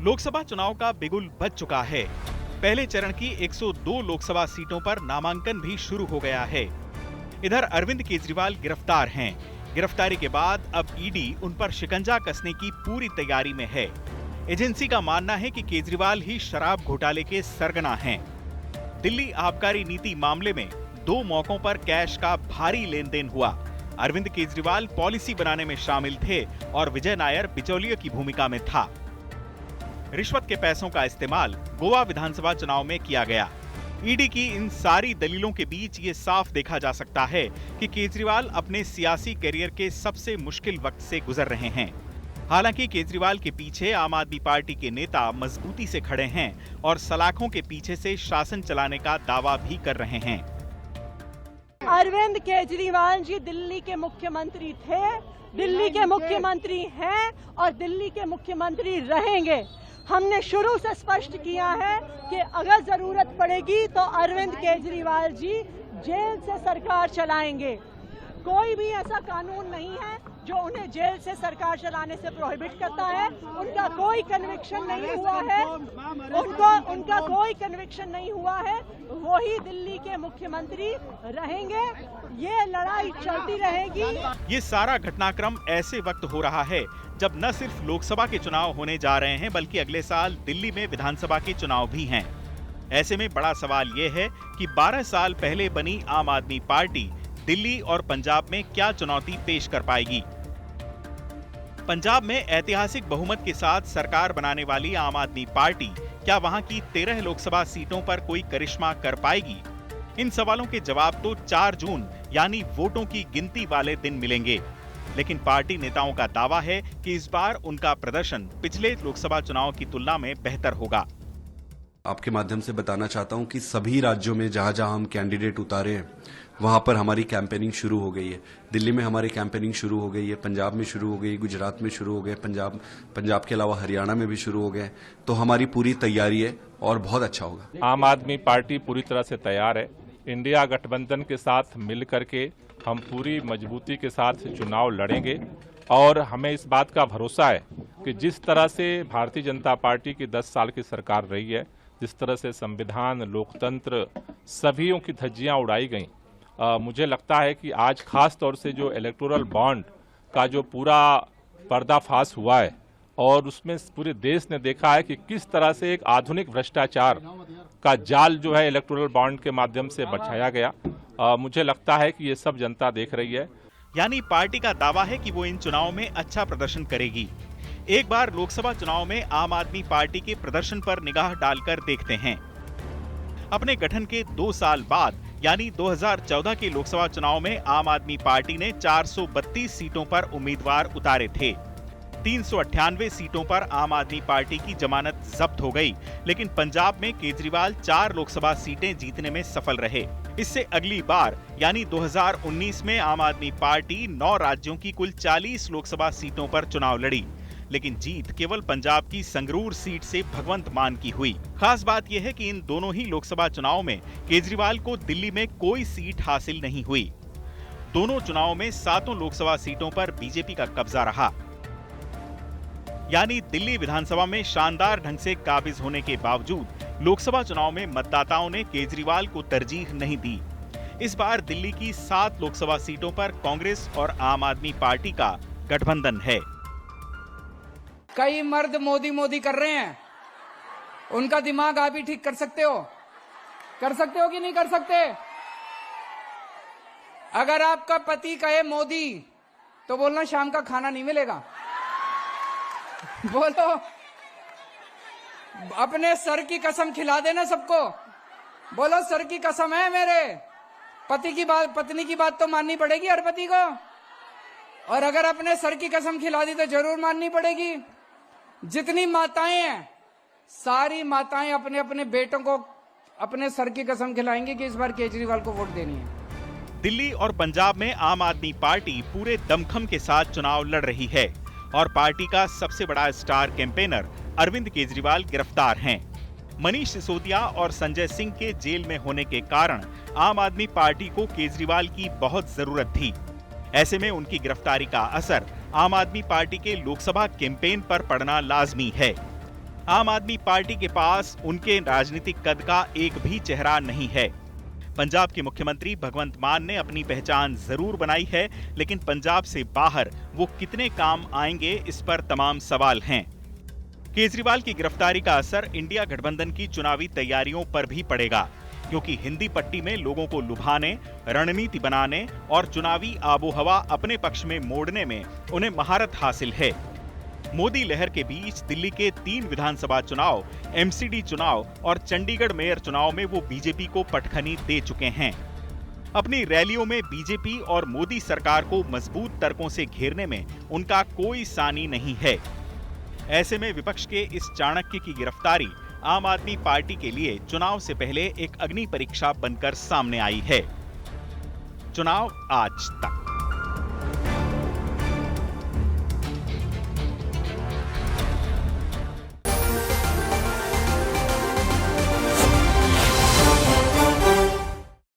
लोकसभा चुनाव का बिगुल बज चुका है। पहले चरण की 102 लोकसभा सीटों पर नामांकन भी शुरू हो गया है। इधर अरविंद केजरीवाल गिरफ्तार हैं। गिरफ्तारी के बाद अब ईडी उन पर शिकंजा कसने की पूरी तैयारी में है। एजेंसी का मानना है कि केजरीवाल ही शराब घोटाले के सरगना हैं। दिल्ली आबकारी नीति मामले में 2 मौकों पर कैश का भारी लेन देन हुआ। अरविंद केजरीवाल पॉलिसी बनाने में शामिल थे और विजय नायर बिचौलिए की भूमिका में था। रिश्वत के पैसों का इस्तेमाल गोवा विधानसभा चुनाव में किया गया। ईडी की इन सारी दलीलों के बीच ये साफ देखा जा सकता है कि केजरीवाल अपने सियासी करियर के सबसे मुश्किल वक्त से गुजर रहे हैं। हालांकि केजरीवाल के पीछे आम आदमी पार्टी के नेता मजबूती से खड़े हैं और सलाखों के पीछे से शासन चलाने का दावा भी कर रहे हैं। अरविंद केजरीवाल जी दिल्ली के मुख्यमंत्री थे, दिल्ली के मुख्यमंत्री हैं और दिल्ली के मुख्यमंत्री रहेंगे। हमने शुरू से स्पष्ट किया है कि अगर जरूरत पड़ेगी तो अरविंद केजरीवाल जी जेल से सरकार चलाएंगे। कोई भी ऐसा कानून नहीं है जो उन्हें जेल से सरकार चलाने से प्रोहिबिट करता है। उनका कोई कन्विक्शन नहीं हुआ है, उनका कोई कन्विक्शन नहीं हुआ है। वही दिल्ली के मुख्यमंत्री रहेंगे। ये लड़ाई चलती रहेगी। ये सारा घटनाक्रम ऐसे वक्त हो रहा है जब न सिर्फ लोकसभा के चुनाव होने जा रहे हैं बल्कि अगले साल दिल्ली में विधानसभा के चुनाव भी हैं। ऐसे में बड़ा सवाल ये है कि 12 साल पहले बनी आम आदमी पार्टी दिल्ली और पंजाब में क्या चुनौती पेश कर पाएगी। पंजाब में ऐतिहासिक बहुमत के साथ सरकार बनाने वाली आम आदमी पार्टी क्या वहां की 13 लोकसभा सीटों पर कोई करिश्मा कर पाएगी? इन सवालों के जवाब तो 4 जून यानी वोटों की गिनती वाले दिन मिलेंगे। लेकिन पार्टी नेताओं का दावा है कि इस बार उनका प्रदर्शन पिछले लोकसभा चुनाव की तुलना में बेहतर होगा। आपके माध्यम से बताना चाहता हूं कि सभी राज्यों में जहां जहां हम कैंडिडेट उतारे हैं वहां पर हमारी कैंपेनिंग शुरू हो गई है। दिल्ली में हमारी कैंपेनिंग शुरू हो गई है, पंजाब में शुरू हो गई, गुजरात में शुरू हो गए, पंजाब के अलावा हरियाणा में भी शुरू हो गए। तो हमारी पूरी तैयारी है और बहुत अच्छा होगा। आम आदमी पार्टी पूरी तरह से तैयार है। इंडिया गठबंधन के साथ मिल करके हम पूरी मजबूती के साथ चुनाव लड़ेंगे और हमें इस बात का भरोसा है कि जिस तरह से भारतीय जनता पार्टी की 10 साल की सरकार रही है, जिस तरह से संविधान, लोकतंत्र सभीयों की धज्जियां उड़ाई गईं, मुझे लगता है कि आज खास तौर से जो इलेक्टोरल बॉन्ड का जो पूरा पर्दाफाश हुआ है और उसमें पूरे देश ने देखा है कि किस तरह से एक आधुनिक भ्रष्टाचार का जाल जो है इलेक्टोरल बॉन्ड के माध्यम से बचाया गया। मुझे लगता है कि ये सब जनता देख रही है। यानी पार्टी का दावा है कि वो इन चुनाव में अच्छा प्रदर्शन करेगी। एक बार लोकसभा चुनाव में आम आदमी पार्टी के प्रदर्शन पर निगाह डालकर देखते हैं। अपने गठन के 2 साल बाद यानी 2014 के लोकसभा चुनाव में आम आदमी पार्टी ने 432 सीटों पर उम्मीदवार उतारे थे। 398 सीटों पर आम आदमी पार्टी की जमानत जब्त हो गई, लेकिन पंजाब में केजरीवाल 4 लोकसभा सीटें जीतने में सफल रहे। इससे अगली बार यानी 2019 में आम आदमी पार्टी 9 राज्यों की कुल 40 लोकसभा सीटों पर चुनाव लड़ी, लेकिन जीत केवल पंजाब की संगरूर सीट से भगवंत मान की हुई। खास बात यह है कि इन दोनों ही लोकसभा चुनाव में केजरीवाल को दिल्ली में कोई सीट हासिल नहीं हुई। दोनों चुनाव में 7 लोकसभा सीटों पर बीजेपी का कब्जा रहा। यानी दिल्ली विधानसभा में शानदार ढंग से काबिज होने के बावजूद लोकसभा चुनाव में मतदाताओं ने केजरीवाल को तरजीह नहीं दी। इस बार दिल्ली की 7 लोकसभा सीटों पर कांग्रेस और आम आदमी पार्टी का गठबंधन है। कई मर्द मोदी मोदी कर रहे हैं, उनका दिमाग आप ही ठीक कर सकते हो कि नहीं कर सकते? अगर आपका पति कहे मोदी तो बोलना शाम का खाना नहीं मिलेगा। बोलो, अपने सर की कसम खिला देना सबको। बोलो सर की कसम है मेरे पति की बात, पत्नी की बात तो माननी पड़ेगी हर पति को, और अगर अपने सर की कसम खिला दी तो जरूर माननी पड़ेगी। जितनी माताएं हैं सारी माताएं अपने अपने बेटों को अपने सर की कसम खिलाएंगी कि इस बार केजरीवाल को वोट देनी है। दिल्ली और पंजाब में आम आदमी पार्टी पूरे दमखम के साथ चुनाव लड़ रही है और पार्टी का सबसे बड़ा स्टार कैंपेनर अरविंद केजरीवाल गिरफ्तार हैं। मनीष सिसोदिया और संजय सिंह के जेल में होने के कारण आम आदमी पार्टी को केजरीवाल की बहुत जरूरत थी। ऐसे में उनकी गिरफ्तारी का असर आम आदमी पार्टी के लोकसभा कैंपेन पर पड़ना लाजमी है। आम आदमी पार्टी के पास उनके राजनीतिक कद का एक भी चेहरा नहीं है। पंजाब के मुख्यमंत्री भगवंत मान ने अपनी पहचान जरूर बनाई है, लेकिन पंजाब से बाहर वो कितने काम आएंगे, इस पर तमाम सवाल हैं। केजरीवाल की गिरफ्तारी का असर इंडिया गठबंधन की चुनावी तैयारियों पर भी पड़ेगा, क्योंकि हिंदी पट्टी में लोगों को लुभाने, रणनीति बनाने और चुनावी आबोहवा अपने पक्ष में मोड़ने में उन्हें महारत हासिल है। मोदी लहर के बीच दिल्ली के 3 विधानसभा चुनाव, एमसीडी चुनाव और चंडीगढ़ मेयर चुनाव में वो बीजेपी को पटखनी दे चुके हैं। अपनी रैलियों में बीजेपी और मोदी सरकार को मजबूत तर्कों से घेरने में उनका कोई सानी नहीं है। ऐसे में विपक्ष के इस चाणक्य की गिरफ्तारी आम आदमी पार्टी के लिए चुनाव से पहले एक अग्नि परीक्षा बनकर सामने आई है। चुनाव आज तक।